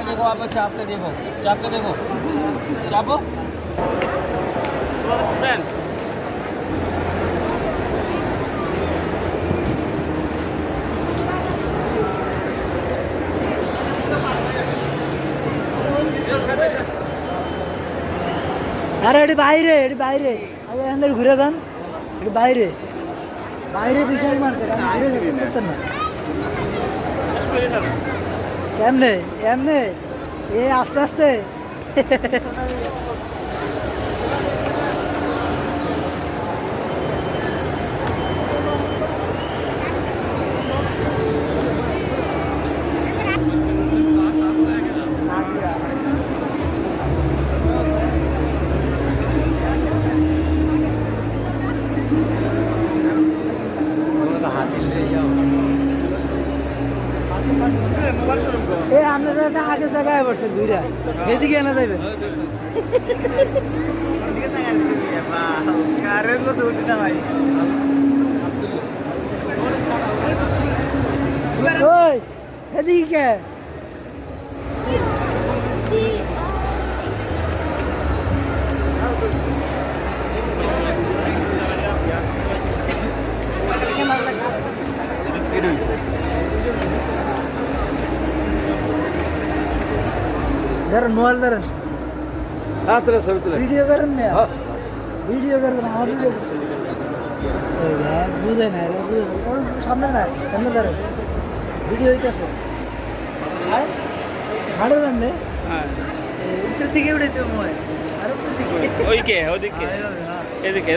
देखो आप चाप के देखो चापो আরে এটি বাইরে আগে এখান ঘুরে দেন এটি বাইরে বিশাল মারতে ঘুরে যেতেন না এমনে এ আস্তে আস্তে আপনারা একটা আগে জায়গায় বসছেন দুইটা এদিকে এনে যাবেন ওই এদিকে কে ধরেন মোবাইল ধরেন ভিডিও করেন না ভিডিও করবেন আমার ভিডিও বুঝে না সামনে ধরেন ভিডিও হইতেছে ভালো রান্নে উত্তর দিকে উঠেছে মোবাইল আর উত্তর দিকে ওইদিকে এদিকে